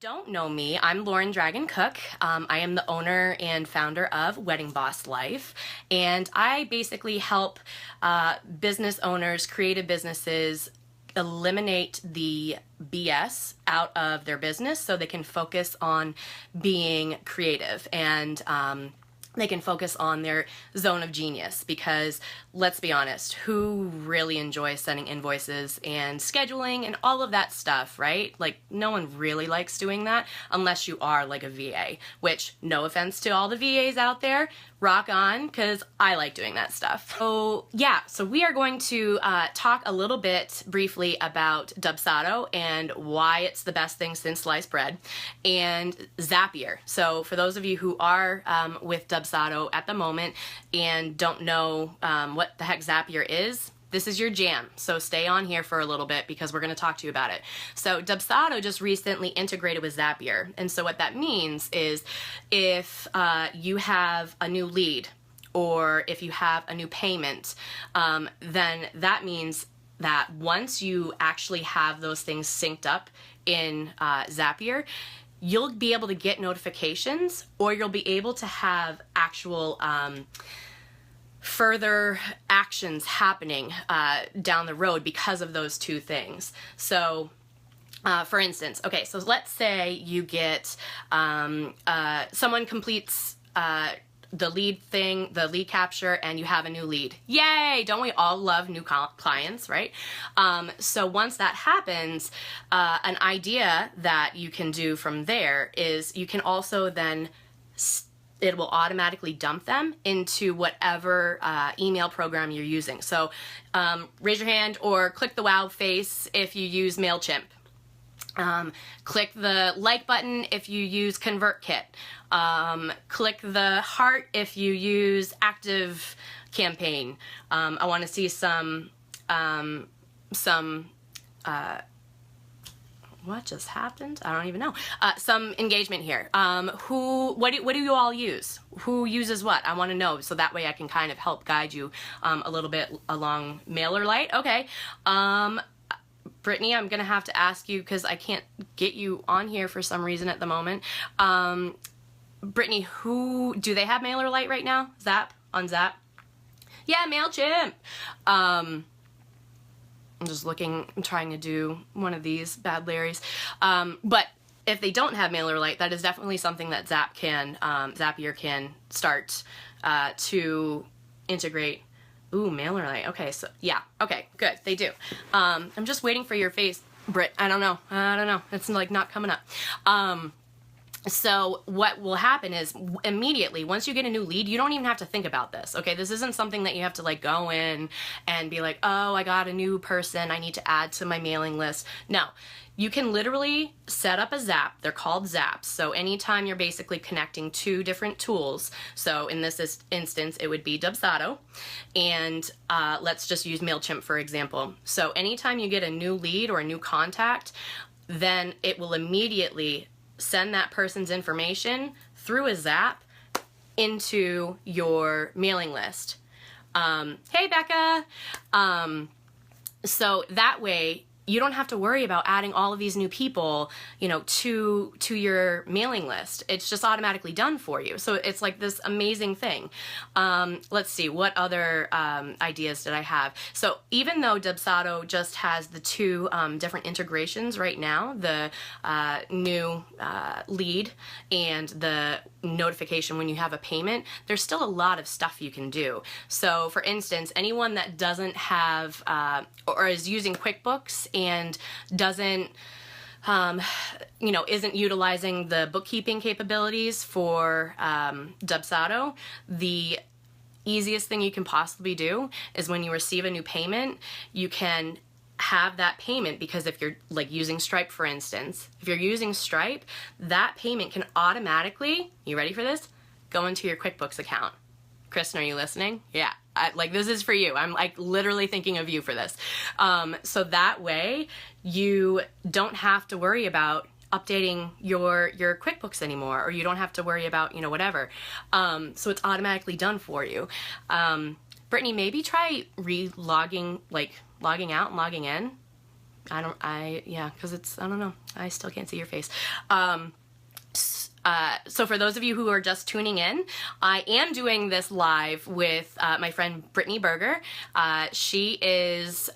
Don't know me, I'm Lauren Dragon Cook. I am the owner and founder of Wedding Boss Life, and I basically help business owners, creative businesses, eliminate the BS out of their business so they can focus on being creative and they can focus on their zone of genius, because let's be honest, who really enjoys sending invoices and scheduling and all of that stuff, right? Like, no one really likes doing that unless you are like a VA, which, no offense to all the VAs out there, rock on, because I like doing that stuff. So yeah, so we are going to talk a little bit briefly about Dubsado and why it's the best thing since sliced bread, and Zapier. So for those of you who are with Dubsado at the moment and don't know what the heck Zapier is, this is your jam. So stay on here for a little bit because we're going to talk to you about it. So Dubsado just recently integrated with Zapier. And so what that means is if you have a new lead or if you have a new payment, then that means that once you actually have those things synced up in Zapier, you'll be able to get notifications, or you'll be able to have actual further actions happening down the road because of those two things. So for instance, okay, so let's say you get someone completes the lead thing, the lead capture, and you have a new lead. Yay! Don't we all love new clients, right? So once that happens, an idea that you can do from there is you can also then it will automatically dump them into whatever email program you're using. So raise your hand or click the wow face if you use MailChimp. Click the like button if you use ConvertKit. Click the heart if you use ActiveCampaign. I want to see some what just happened? I don't even know. Some engagement here. What do you all use? Who uses what? I want to know, so that way I can kind of help guide you a little bit along MailerLite. Okay. Brittany, I'm going to have to ask you because I can't get you on here for some reason at the moment. Brittany, do they have MailerLite right now? On Zap? Yeah, MailChimp. I'm just looking, I'm trying to do one of these bad Larrys. But if they don't have MailerLite, that is definitely something that Zapier can start to integrate. Ooh, MailerLite. Okay, so yeah, okay, good, they do. I'm just waiting for your face, Britt. I don't know. It's like not coming up. So what will happen is immediately, once you get a new lead, you don't even have to think about this, okay? This isn't something that you have to like go in and be like, oh, I got a new person, I need to add to my mailing list. No, you can literally set up a Zap. They're called Zaps. So anytime you're basically connecting two different tools, so in this instance, it would be Dubsado, and let's just use MailChimp for example. So anytime you get a new lead or a new contact, then it will immediately send that person's information through a Zap into your mailing list. Hey, Becca. So that way you don't have to worry about adding all of these new people, you know, to your mailing list. It's just automatically done for you. So it's like this amazing thing. Let's see, what other ideas did I have? So even though Dubsado just has the two different integrations right now, the new lead and the notification when you have a payment, there's still a lot of stuff you can do. So for instance, anyone that doesn't have or is using Quickbooks and doesn't isn't utilizing the bookkeeping capabilities for Dubsado, the easiest thing you can possibly do is when you receive a new payment, you can have that payment, because if you're like using Stripe, for instance, if you're using Stripe, that payment can automatically, you ready for this, go into your Quickbooks account. Kristen, are you listening? Yeah, this is for you. I'm like literally thinking of you for this. So that way you don't have to worry about updating your QuickBooks anymore, or you don't have to worry about, whatever. So it's automatically done for you. Brittany, maybe try logging out and logging in. Yeah, because I don't know. I still can't see your face. So for those of you who are just tuning in, I am doing this live with my friend Brittany Berger. She is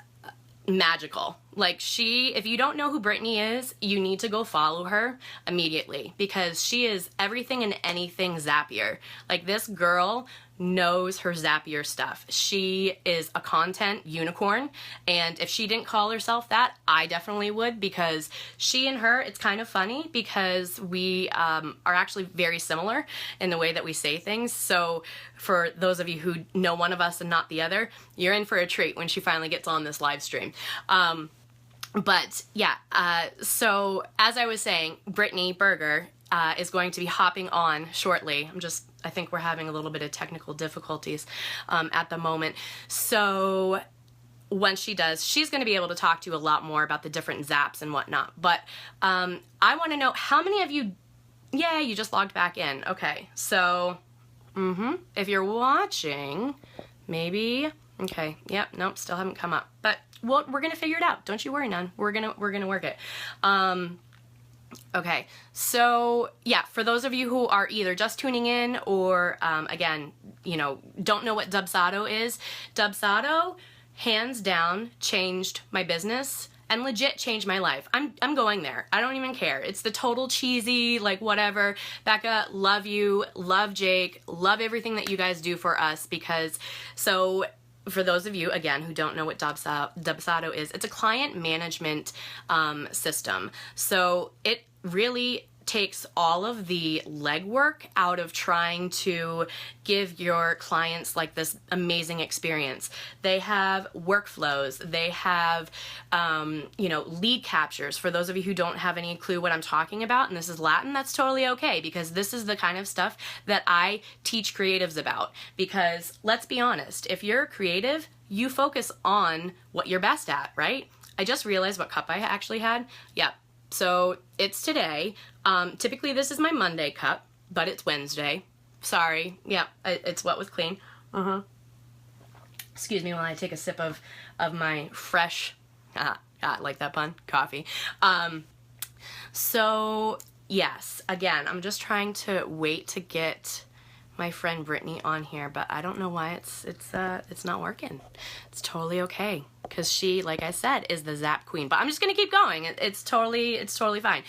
magical. Like if you don't know who Brittany is, you need to go follow her immediately, because she is everything and anything Zapier. Like, this girl knows her Zapier stuff. She is a content unicorn, and if she didn't call herself that, I definitely would, because she and her, it's kind of funny because we are actually very similar in the way that we say things. So for those of you who know one of us and not the other, you're in for a treat when she finally gets on this live stream. But yeah, so as I was saying, Brittany Berger is going to be hopping on shortly. I think we're having a little bit of technical difficulties at the moment. So when she does, she's going to be able to talk to you a lot more about the different zaps and whatnot. But I want to know, how many of you, yeah, you just logged back in. Okay, so if you're watching, maybe, okay, yep, nope, still haven't come up. But we're going to figure it out. Don't you worry, none. We're going to work it. Okay, so yeah, for those of you who are either just tuning in or, again, don't know what Dubsado is, Dubsado, hands down, changed my business and legit changed my life. I'm going there. I don't even care. It's the total cheesy, like, whatever. Becca, love you, love Jake, love everything that you guys do for us, because, so for those of you, again, who don't know what Dubsado is, it's a client management system. So it really takes all of the legwork out of trying to give your clients like this amazing experience. They have workflows, they have lead captures. For those of you who don't have any clue what I'm talking about, and this is Latin, that's totally okay, because this is the kind of stuff that I teach creatives about. Because let's be honest, if you're creative, you focus on what you're best at, right? I just realized what cup I actually had. Yep. So it's today. Typically this is my Monday cup, but it's Wednesday. Sorry. Yeah, it's wet with clean. Excuse me while I take a sip of my fresh, I like that pun, coffee. So yes, again, I'm just trying to wait to get my friend Brittany on here, but I don't know why it's not working. It's totally okay, because she, like I said, is the Zap queen. But I'm just gonna keep going. It's totally fine.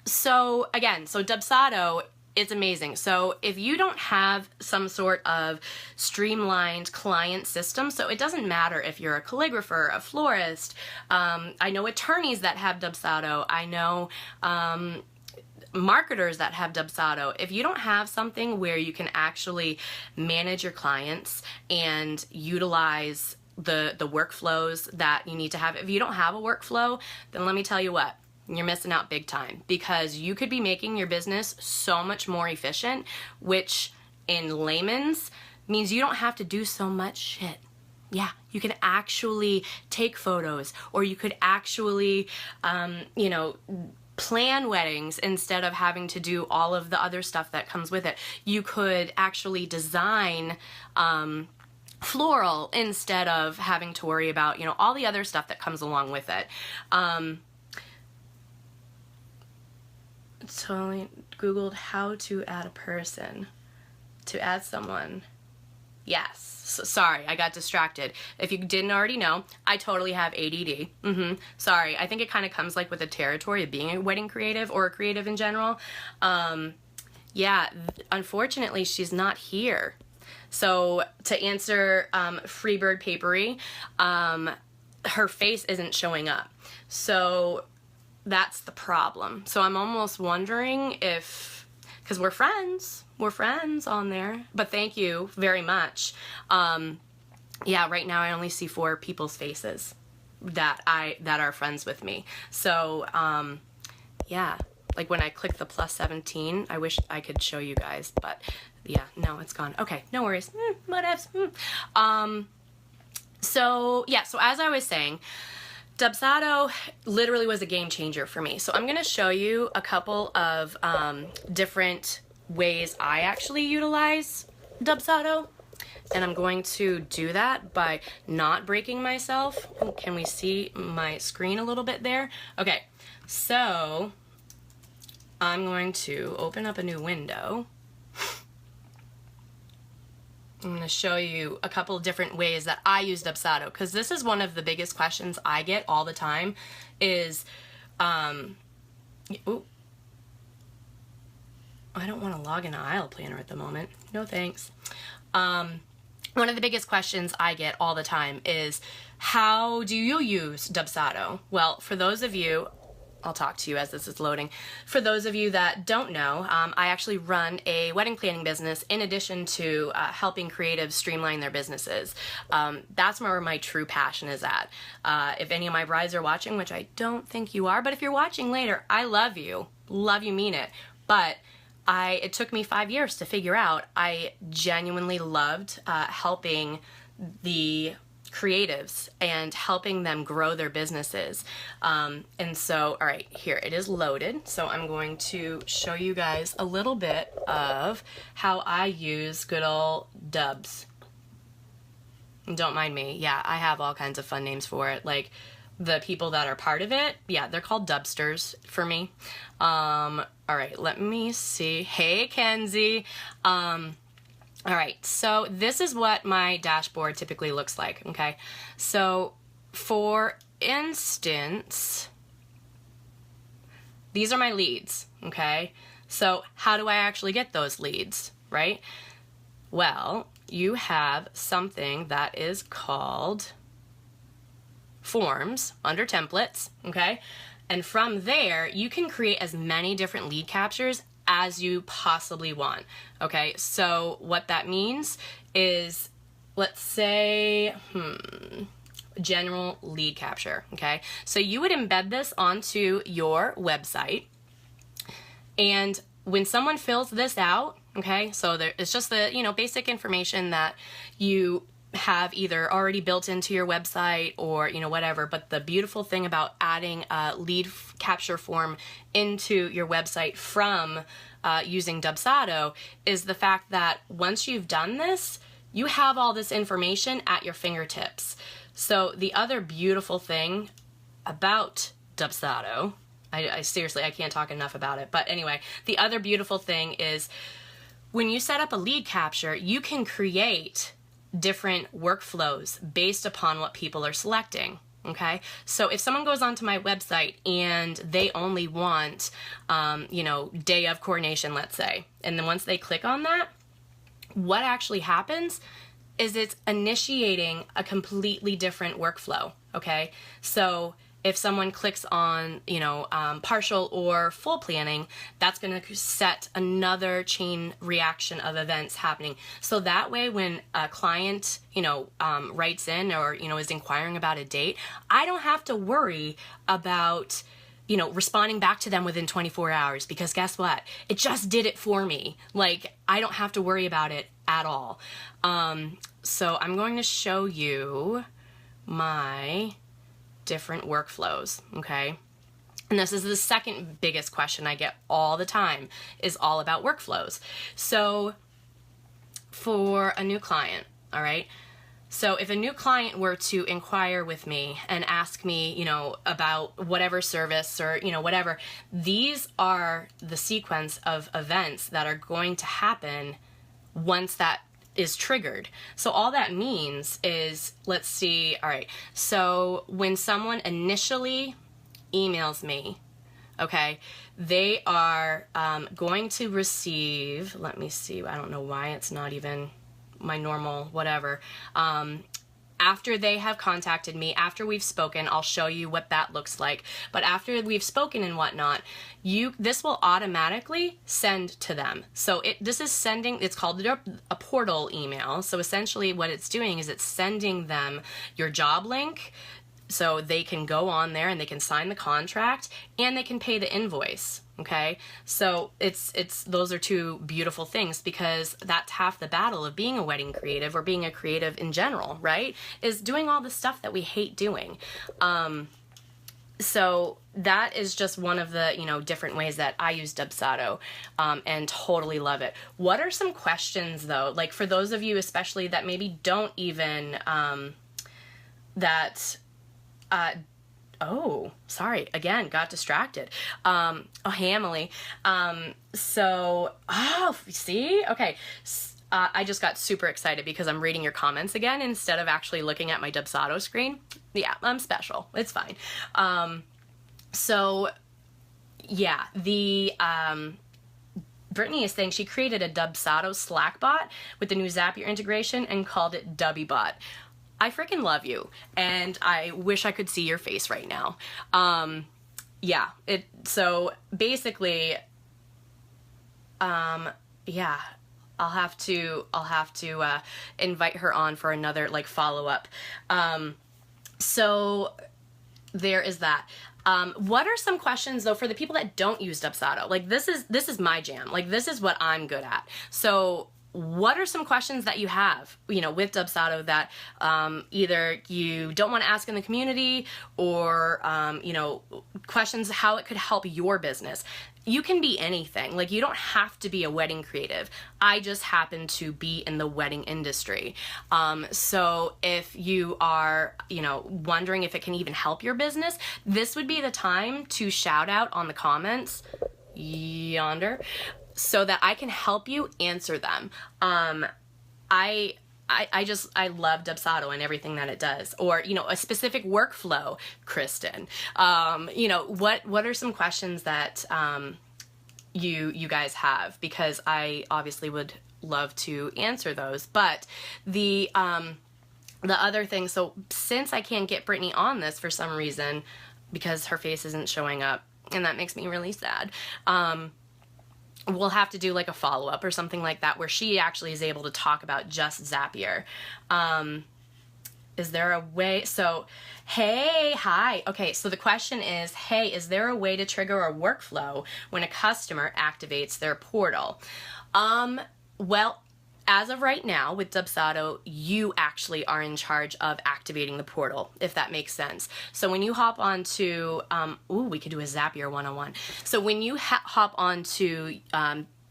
So again, so Dubsado, it's amazing. So if you don't have some sort of streamlined client system, so it doesn't matter if you're a calligrapher, a florist, I know attorneys that have Dubsado, I know marketers that have Dubsado. If you don't have something where you can actually manage your clients and utilize the workflows that you need to have, if you don't have a workflow, then let me tell you what, you're missing out big time, because you could be making your business so much more efficient, which in layman's means you don't have to do so much shit. Yeah, you can actually take photos, or you could actually, plan weddings instead of having to do all of the other stuff that comes with it. You could actually design floral instead of having to worry about, all the other stuff that comes along with it. Totally Googled how to add a person, to add someone. Yes. So, sorry, I got distracted. If you didn't already know, I totally have ADD. Sorry, I think it kind of comes like with the territory of being a wedding creative or a creative in general. Yeah, unfortunately, she's not here. So to answer Freebird Papery, her face isn't showing up. So that's the problem. So I'm almost wondering if, because we're friends on there, but thank you very much. Yeah, right now I only see 4 people's faces that are friends with me. So yeah, like when I click the +17, I wish I could show you guys, but yeah, no, it's gone. Okay, no worries. Whatevs. So yeah, so as I was saying, Dubsado literally was a game changer for me. So I'm going to show you a couple of different ways I actually utilize Dubsado. And I'm going to do that by not breaking myself. Can we see my screen a little bit there? Okay, so I'm going to open up a new window. I'm going to show you a couple of different ways that I use Dubsado, because this is one of the biggest questions I get all the time is, ooh, I don't want to log into Aisle Planner at the moment. No thanks. One of the biggest questions I get all the time is, how do you use Dubsado? Well, for those of you, I'll talk to you as this is loading. For those of you that don't know, I actually run a wedding planning business in addition to helping creatives streamline their businesses. That's where my true passion is at. If any of my brides are watching, which I don't think you are, but if you're watching later, I love you. Love you, mean it. But it took me 5 years to figure out I genuinely loved helping the creatives and helping them grow their businesses. And so, all right, here it is loaded. So I'm going to show you guys a little bit of how I use good old Dubs. Don't mind me. Yeah, I have all kinds of fun names for it. Like the people that are part of it, yeah, they're called Dubsters for me. All right, let me see. Hey, Kenzie. All right, so this is what my dashboard typically looks like, okay? So for instance, these are my leads, okay? So how do I actually get those leads, right? Well, you have something that is called forms under templates, okay? And from there, you can create as many different lead captures as you possibly want. Okay, so what that means is, let's say, general lead capture, okay? So you would embed this onto your website, and when someone fills this out, okay, so it's just the, basic information that you have either already built into your website or whatever, but the beautiful thing about adding a lead capture form into your website from using Dubsado is the fact that once you've done this, you have all this information at your fingertips. So the other beautiful thing about Dubsado, I seriously, I can't talk enough about it, but anyway, the other beautiful thing is when you set up a lead capture, you can create different workflows based upon what people are selecting. Okay, so if someone goes onto my website and they only want, day of coordination, let's say, and then once they click on that, what actually happens is it's initiating a completely different workflow. Okay, so if someone clicks on, partial or full planning, that's going to set another chain reaction of events happening. So that way, when a client, writes in or, is inquiring about a date, I don't have to worry about, responding back to them within 24 hours, because guess what? It just did it for me. Like, I don't have to worry about it at all. So I'm going to show you my different workflows, okay? And this is the second biggest question I get all the time, is all about workflows. So for a new client, all right? So if a new client were to inquire with me and ask me, about whatever service or, whatever, these are the sequence of events that are going to happen once that is triggered. So all that means is, let's see, all right, so when someone initially emails me, okay, they are going to receive, let me see, I don't know why it's not even my normal whatever, after they have contacted me, after we've spoken, I'll show you what that looks like. But after we've spoken and whatnot, this will automatically send to them. So this is sending, it's called a portal email. So essentially what it's doing is it's sending them your job link, so they can go on there and they can sign the contract and they can pay the invoice. Okay, so those are two beautiful things, because that's half the battle of being a wedding creative or being a creative in general, right? Is doing all the stuff that we hate doing. So that is just one of the, different ways that I use Dubsado, and totally love it. What are some questions though, like for those of you especially that maybe don't even, oh, sorry, again, got distracted. Hey, Emily. See? Okay. I just got super excited because I'm reading your comments again instead of actually looking at my Dubsado screen. Yeah, I'm special. It's fine. Brittany is saying she created a Dubsado Slack bot with the new Zapier integration and called it Dubbybot. I freaking love you, and I wish I could see your face right now. So basically, I'll have to invite her on for another like follow-up. So there is that. What are some questions though for the people that don't use Dubsado? Like this is my jam. Like this is what I'm good at. So what are some questions that you have, with Dubsado that either you don't want to ask in the community or, questions how it could help your business? You can be anything. Like you don't have to be a wedding creative. I just happen to be in the wedding industry. So if you are, wondering if it can even help your business, this would be the time to shout out on the comments yonder, so that I can help you answer them. I love Dubsado and everything that it does. Or, a specific workflow, Kristen. What are some questions that you guys have? Because I obviously would love to answer those. But the other thing, so since I can't get Brittany on this for some reason, because her face isn't showing up, and that makes me really sad, we'll have to do like a follow-up or something like that where she actually is able to talk about just Zapier. Is there a way? So, hi. Okay, so the question is, hey, is there a way to trigger a workflow when a customer activates their portal? Well, as of right now with Dubsado, you actually are in charge of activating the portal, if that makes sense. So when you hop onto, we could do a Zapier 101. So when you hop onto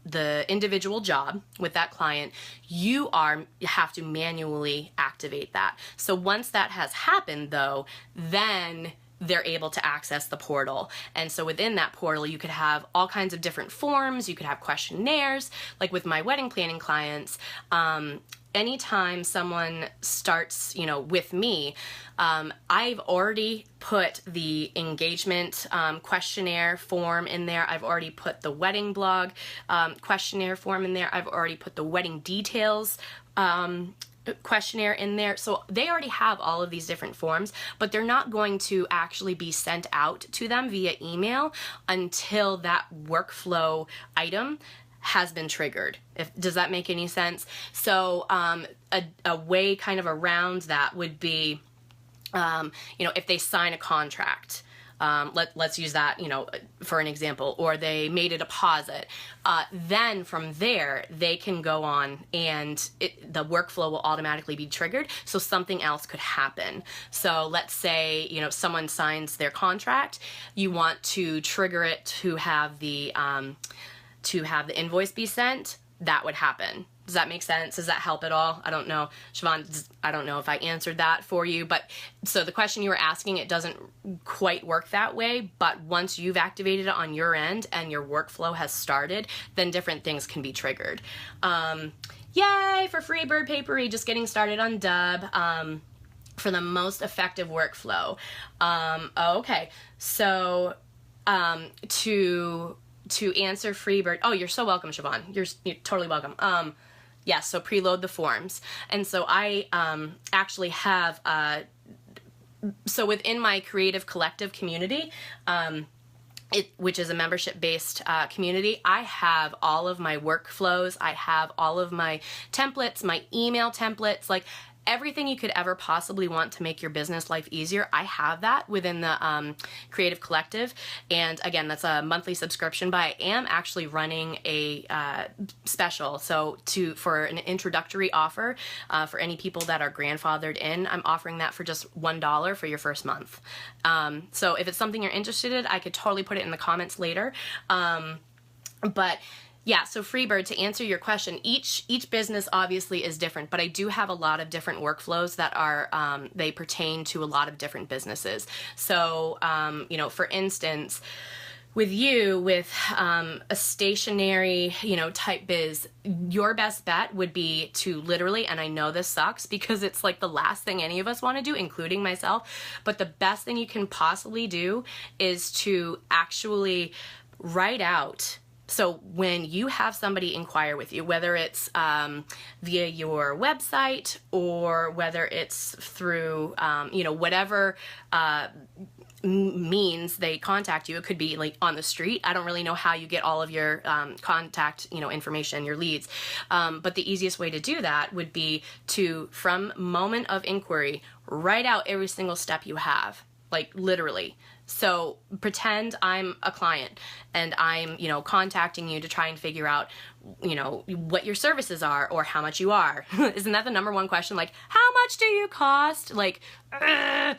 the individual job with that client, you have to manually activate that. So once that has happened though, then they're able to access the portal. And so within that portal, you could have all kinds of different forms. You could have questionnaires, like with my wedding planning clients. Anytime someone starts, with me, I've already put the engagement questionnaire form in there. I've already put the wedding blog questionnaire form in there. I've already put the wedding details questionnaire in there. So they already have all of these different forms, but they're not going to actually be sent out to them via email until that workflow item has been triggered. Does that make any sense? So a way kind of around that would be, if they sign a contract, let's use that, for an example, or they made a deposit, then from there they can go on and the workflow will automatically be triggered, so something else could happen. So let's say, someone signs their contract, you want to trigger it to have the invoice be sent, that would happen. Does that make sense? Does that help at all? I don't know. Siobhan, I don't know if I answered that for you, but so the question you were asking, it doesn't quite work that way, but once you've activated it on your end and your workflow has started, then different things can be triggered. Yay for free bird papery, just getting started on Dub. For the most effective workflow. Okay, so to answer Freebird, oh, you're so welcome, Siobhan. You're totally welcome. Yes, so preload the forms. And so I actually have, so within my Creative Collective community, which is a membership-based community, I have all of my workflows, I have all of my templates, my email templates, like everything you could ever possibly want to make your business life easier, I have that within the Creative Collective. And again, that's a monthly subscription, but I am actually running a special. So for an introductory offer for any people that are grandfathered in, I'm offering that for just $1 for your first month. So if it's something you're interested in, I could totally put it in the comments later. But yeah, so Freebird, to answer your question, each business obviously is different, but I do have a lot of different workflows that are, they pertain to a lot of different businesses. So, you know, for instance, with a stationary, you know, type biz, your best bet would be to literally, and I know this sucks because it's like the last thing any of us want to do, including myself, but the best thing you can possibly do is to actually write out. So when you have somebody inquire with you, whether it's via your website or whether it's through, you know, whatever means they contact you, it could be like on the street. I don't really know how you get all of your contact, you know, information, your leads. But the easiest way to do that would be to, from moment of inquiry, write out every single step you have, like literally. So pretend I'm a client and I'm, you know, contacting you to try and figure out, you know, what your services are or how much you are. Isn't that the number one question? Like, how much do you cost? Like, I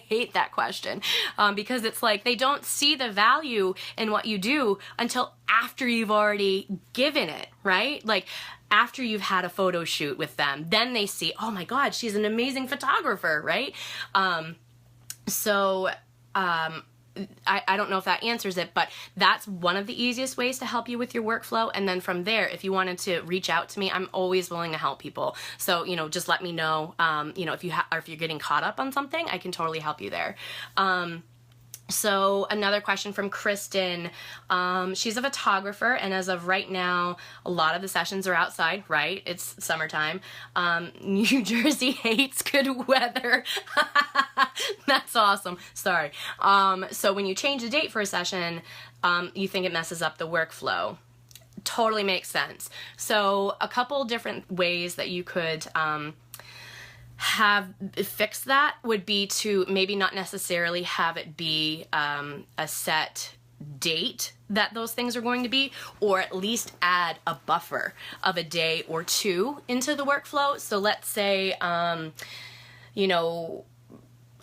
hate that question because it's like they don't see the value in what you do until after you've already given it, right? Like, after you've had a photo shoot with them, then they see, oh my God, she's an amazing photographer, right? So I don't know if that answers it, but that's one of the easiest ways to help you with your workflow. And then from there, if you wanted to reach out to me, I'm always willing to help people. So, you know, just let me know, you know, if you're getting caught up on something, I can totally help you there. So another question from Kristen. She's a photographer, and as of right now, a lot of the sessions are outside, right? It's summertime. New Jersey hates good weather. That's awesome. Sorry. So when you change the date for a session, you think it messes up the workflow. Totally makes sense. So a couple different ways that you could fix that would be to maybe not necessarily have it be a set date that those things are going to be, or at least add a buffer of a day or two into the workflow. So let's say, you know,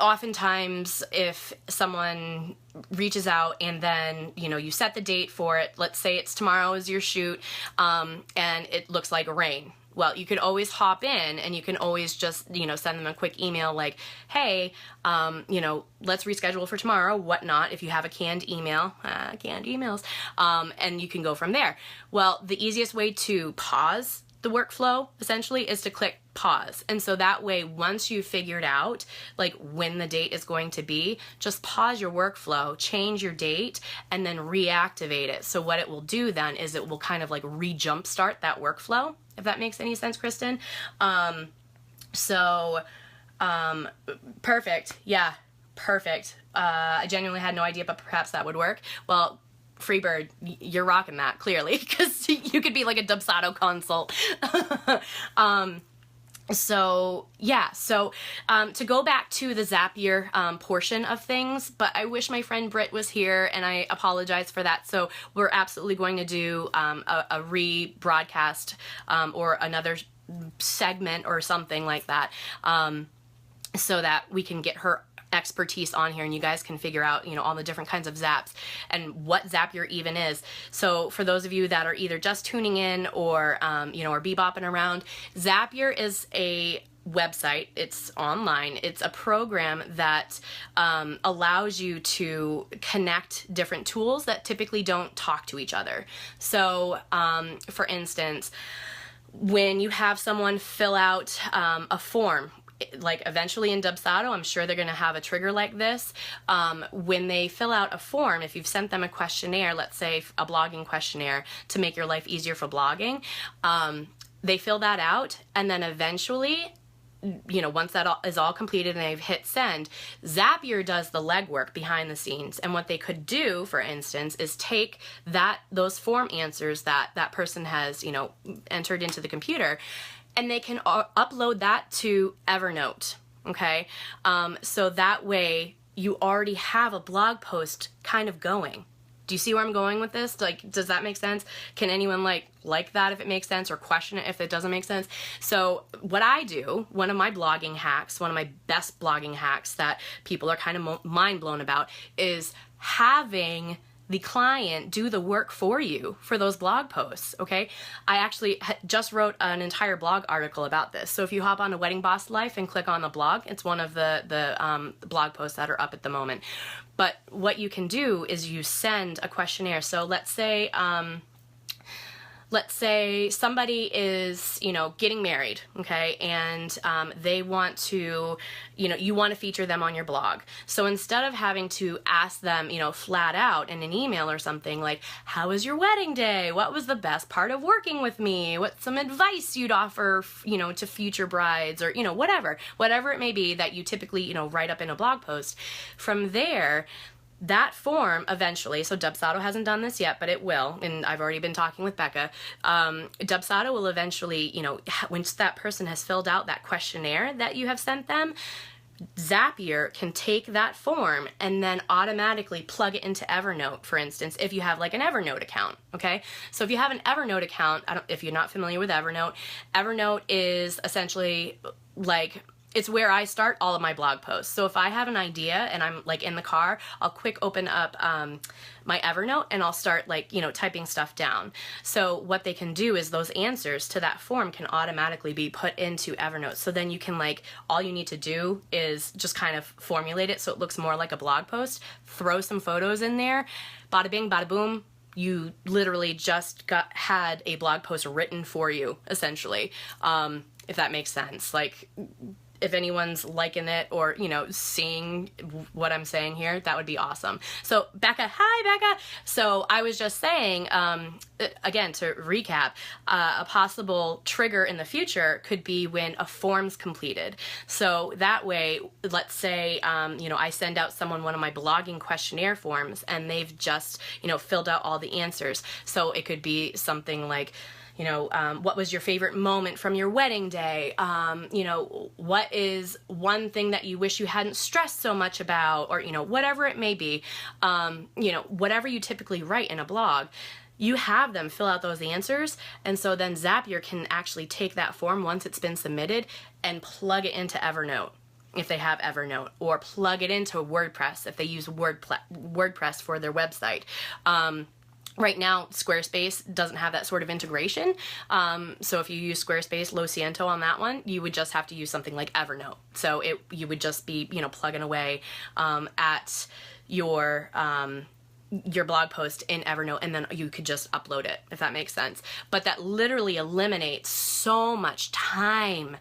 oftentimes if someone reaches out and then, you know, you set the date for it, let's say it's tomorrow is your shoot, and it looks like rain. Well, you could always hop in and you can always just, you know, send them a quick email like, hey, you know, let's reschedule for tomorrow, whatnot, if you have a canned email, canned emails, and you can go from there. Well, the easiest way to pause the workflow essentially is to click pause. And so that way, once you've figured out like when the date is going to be, just pause your workflow, change your date, and then reactivate it. So what it will do then is it will kind of like re-jumpstart that workflow, if that makes any sense, Kristen. Perfect. Yeah, perfect. I genuinely had no idea, but perhaps that would work. Well, Freebird, you're rocking that, clearly, because you could be like a Dubsado consult. So to go back to the Zapier portion of things, but I wish my friend Britt was here, and I apologize for that. So we're absolutely going to do a rebroadcast or another segment or something like that, so that we can get her expertise on here and you guys can figure out, you know, all the different kinds of zaps and what Zapier even is. So for those of you that are either just tuning in or, you know, or bebopping around, Zapier is a website. It's online. It's a program that allows you to connect different tools that typically don't talk to each other. So, for instance, when you have someone fill out a form, like eventually in Dubsado, I'm sure they're going to have a trigger like this. When they fill out a form, if you've sent them a questionnaire, let's say a blogging questionnaire to make your life easier for blogging, they fill that out, and then eventually, you know, once that is all completed and they've hit send, Zapier does the legwork behind the scenes. And what they could do, for instance, is take those form answers that person has, you know, entered into the computer, and they can upload that to Evernote, okay? So that way you already have a blog post kind of going. Do you see where I'm going with this? Like, does that make sense? Can anyone like that if it makes sense, or question it if it doesn't make sense? So what I do, one of my blogging hacks, one of my best blogging hacks that people are kind of mind blown about, is having the client do the work for you for those blog posts, okay? I actually just wrote an entire blog article about this. So if you hop on to Wedding Boss Life and click on the blog, it's one of the blog posts that are up at the moment. But what you can do is you send a questionnaire. So let's say somebody is, getting married, okay, and they want to, you want to feature them on your blog. So instead of having to ask them, flat out in an email or something like, how was your wedding day? What was the best part of working with me? What's some advice you'd offer, to future brides, or, whatever it may be that you typically, write up in a blog post. From there, that form eventually, so Dubsado hasn't done this yet, but it will, and I've already been talking with Becca, Dubsado will eventually, once that person has filled out that questionnaire that you have sent them, Zapier can take that form and then automatically plug it into Evernote, for instance, if you have an Evernote account, okay? So if you have an Evernote account, if you're not familiar with Evernote, Evernote is essentially it's where I start all of my blog posts. So if I have an idea and I'm in the car, I'll quick open up my Evernote and I'll start typing stuff down. So what they can do is those answers to that form can automatically be put into Evernote. So then you can all you need to do is just kind of formulate it so it looks more like a blog post, throw some photos in there, bada bing, bada boom, you literally just had a blog post written for you, essentially, if that makes sense. If anyone's liking it or, seeing what I'm saying here, that would be awesome. So Becca, hi Becca. So I was just saying, again, to recap, a possible trigger in the future could be when a form's completed. So that way, let's say, I send out someone one of my blogging questionnaire forms and they've just, filled out all the answers. So it could be something like, what was your favorite moment from your wedding day? What is one thing that you wish you hadn't stressed so much about? Or, whatever it may be, whatever you typically write in a blog, you have them fill out those answers. And so then Zapier can actually take that form once it's been submitted and plug it into Evernote, if they have Evernote, or plug it into WordPress if they use WordPress for their website. Right now, Squarespace doesn't have that sort of integration. So if you use Squarespace, lo siento on that one, you would just have to use something like Evernote. So you would just be, plugging away at your blog post in Evernote, and then you could just upload it, if that makes sense. But that literally eliminates so much time,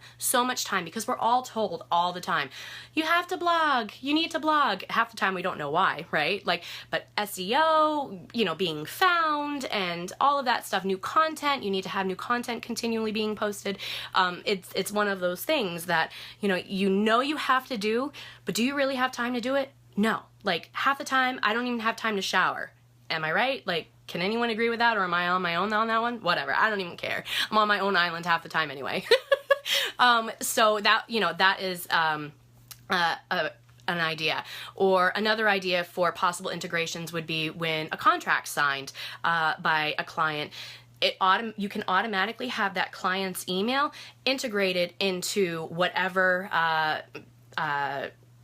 because we're all told all the time, you have to blog, you need to blog. Half the time we don't know why, right? But SEO, being found and all of that stuff, new content, you need to have new content continually being posted. It's one of those things that, you have to do, but do you really have time to do it? No. Half the time, I don't even have time to shower. Am I right? Can anyone agree with that, or am I on my own on that one? Whatever. I don't even care. I'm on my own island half the time anyway. So that, that is an idea. Or another idea for possible integrations would be when a contract's signed by a client. You can automatically have that client's email integrated into whatever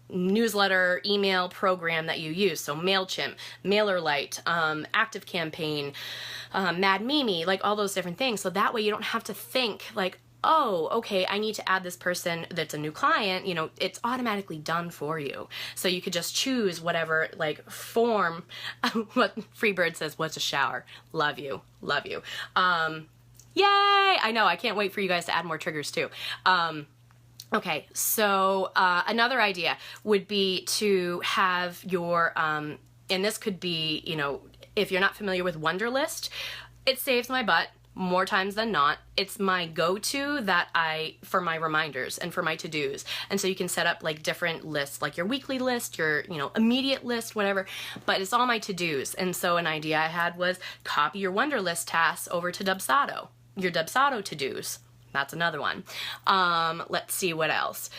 newsletter, email program that you use. So MailChimp, MailerLite, ActiveCampaign, MadMimi, all those different things. So that way you don't have to think oh, okay, I need to add this person that's a new client. It's automatically done for you. So you could just choose whatever form. What Freebird says, what's a shower? Love you. Love you. Yay! I know, I can't wait for you guys to add more triggers too. Okay, so another idea would be to have your, and this could be, if you're not familiar with Wunderlist, it saves my butt more times than not. It's my go-to for my reminders and for my to-dos. And so you can set up different lists, your weekly list, your, immediate list, whatever, but it's all my to-dos. And so an idea I had was copy your Wunderlist tasks over to Dubsado, your Dubsado to-dos. That's another one. Let's see what else.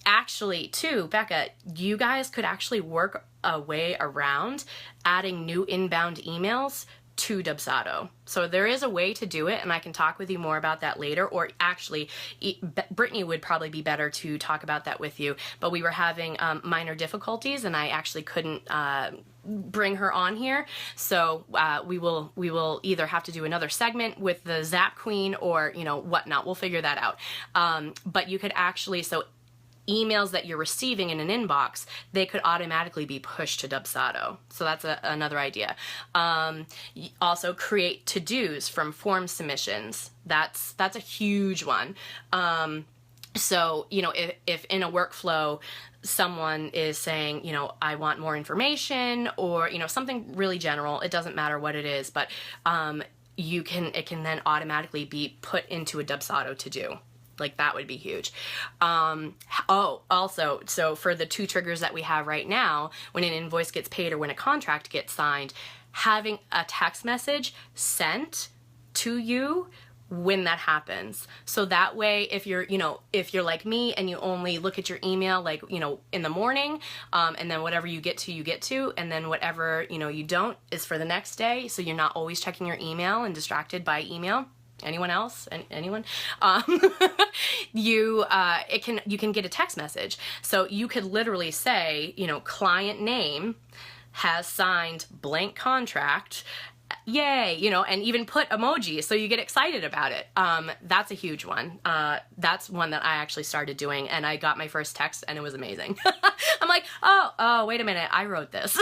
Actually, too, Becca, you guys could actually work a way around adding new inbound emails to Dubsado. So there is a way to do it, and I can talk with you more about that later, or actually Brittany would probably be better to talk about that with you, but we were having minor difficulties and I actually couldn't bring her on here, so we will either have to do another segment with the Zap Queen or whatnot. We'll figure that out. But you could actually, so emails that you're receiving in an inbox, they could automatically be pushed to Dubsado. So that's another idea. Also create to-dos from form submissions. That's a huge one. So, if in a workflow, someone is saying, I want more information, or, something really general, it doesn't matter what it is, but it can then automatically be put into a Dubsado to-do. Like, that would be huge. Also, so for the 2 triggers that we have right now, when an invoice gets paid or when a contract gets signed, having a text message sent to you when that happens. So that way, if you're like me and you only look at your email in the morning, and then whatever you get to, and then whatever, you don't is for the next day. So you're not always checking your email and distracted by email. Anyone else? Anyone? You can get a text message. So you could literally say, client name has signed blank contract, yay, and even put emojis so you get excited about it. That's a huge one. That's one that I actually started doing, and I got my first text and it was amazing. I'm like, oh, wait a minute, I wrote this.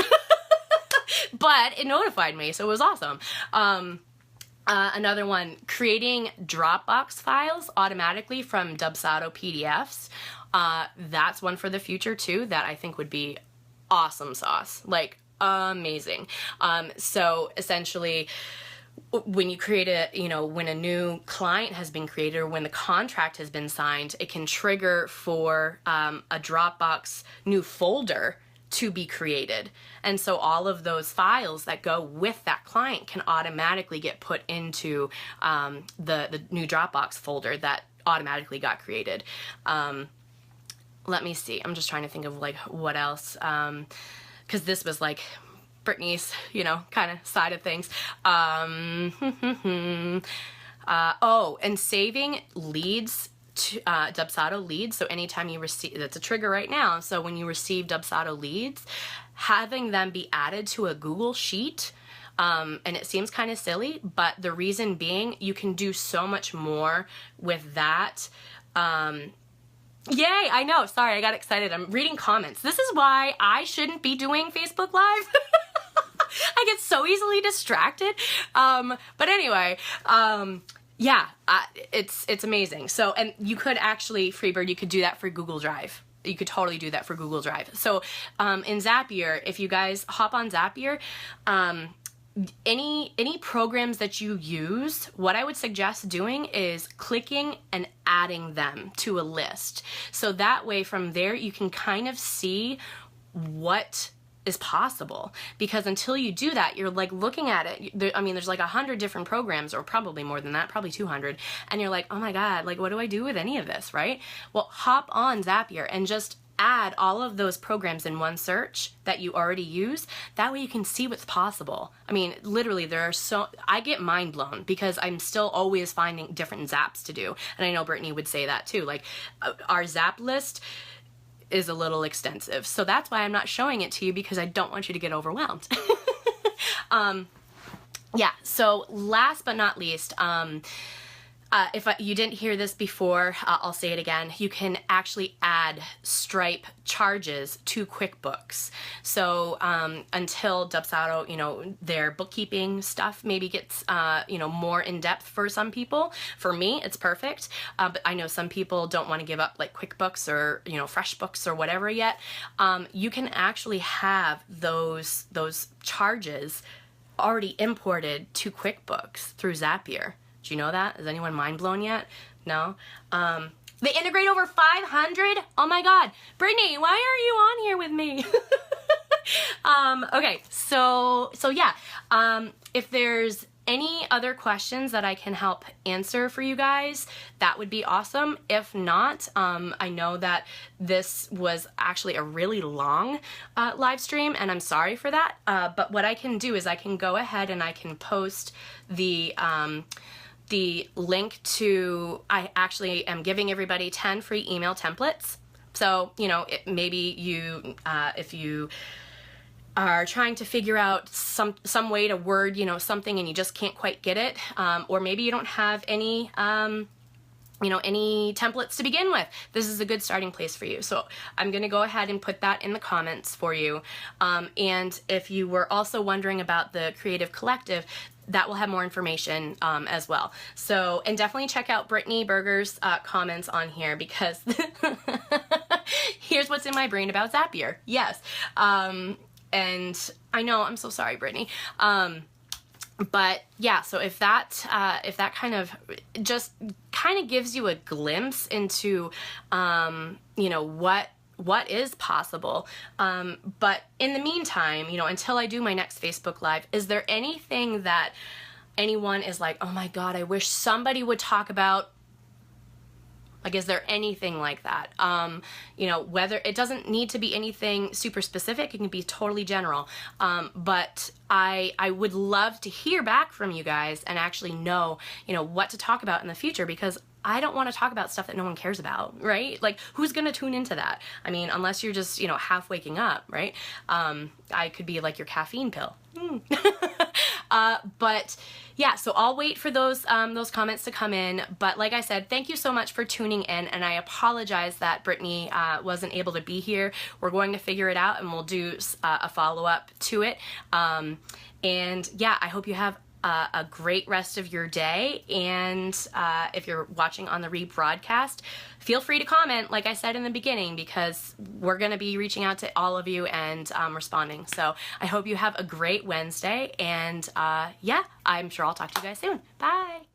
But it notified me, so it was awesome. Another one, creating Dropbox files automatically from Dubsado PDFs. That's one for the future too that I think would be awesome sauce, like amazing. So essentially, when you create when a new client has been created or when the contract has been signed, it can trigger for a Dropbox new folder to be created. And so all of those files that go with that client can automatically get put into the new Dropbox folder that automatically got created. Let me see. I'm just trying to think of what else, because this was Brittany's, kind of side of things. And saving leads, Dubsado leads. So anytime you receive, that's a trigger right now. So when you receive Dubsado leads, having them be added to a Google Sheet, and it seems kind of silly, but the reason being, you can do so much more with that. Yay, I know. Sorry, I got excited. I'm reading comments. This is why I shouldn't be doing Facebook Live. I get so easily distracted. But anyway, yeah, it's amazing. So, and you could actually, Freebird, you could do that for Google Drive. You could totally do that for Google Drive. So, in Zapier, if you guys hop on Zapier, any programs that you use, what I would suggest doing is clicking and adding them to a list. So that way from there you can kind of see what is possible, because until you do that, you're looking at it. There's 100 different programs, or probably more than that, probably 200, and you're like, oh my God, what do I do with any of this, right? Well, hop on Zapier and just add all of those programs in one search that you already use. That way you can see what's possible. Literally I get mind blown because I'm still always finding different zaps to do. And I know Brittany would say that too. Our zap list is a little extensive. So that's why I'm not showing it to you, because I don't want you to get overwhelmed. Yeah, so last but not least, if you didn't hear this before, I'll say it again. You can actually add Stripe charges to QuickBooks. So until Dubsado, their bookkeeping stuff maybe gets, more in depth for some people. For me, it's perfect. But I know some people don't want to give up QuickBooks or, FreshBooks or whatever yet. You can actually have those charges already imported to QuickBooks through Zapier. Do you know that? Is anyone mind blown yet? No? They integrate over 500? Oh my God. Brittany, why are you on here with me? Okay, so yeah. If there's any other questions that I can help answer for you guys, that would be awesome. If not, I know that this was actually a really long live stream, and I'm sorry for that. But what I can do is I can go ahead and I can post the link to, I actually am giving everybody 10 free email templates. So, you know, maybe you, if you are trying to figure out some way to word, you know, something and you just can't quite get it, or maybe you don't have any, you know, any templates to begin with, this is a good starting place for you. So I'm going to go ahead and put that in the comments for you. And if you were also wondering about the Creative Collective, that will have more information as well. So, and definitely check out Brittany Berger's comments on here, because here's what's in my brain about Zapier. Yes. And I know, I'm so sorry, Brittany. But yeah, so if that kind of just kind of gives you a glimpse into, you know, what is possible. But in the meantime, you know, until I do my next Facebook Live, is there anything that anyone is like, oh my God, I wish somebody would talk about? Like, is there anything like that? You know, whether it doesn't need to be anything super specific, it can be totally general. But I would love to hear back from you guys and actually know, you know, what to talk about in the future, because I don't want to talk about stuff that no one cares about, right? Like, who's going to tune into that? I mean, unless you're just, you know, half waking up, right? I could be like your caffeine pill. But yeah, so I'll wait for those comments to come in. But like I said, thank you so much for tuning in, and I apologize that Brittany wasn't able to be here. We're going to figure it out, and we'll do a follow-up to it. And yeah, I hope you have a great rest of your day, and if you're watching on the rebroadcast, feel free to comment, like I said in the beginning, because we're going to be reaching out to all of you and responding. So I hope you have a great Wednesday, and yeah, I'm sure I'll talk to you guys soon. Bye!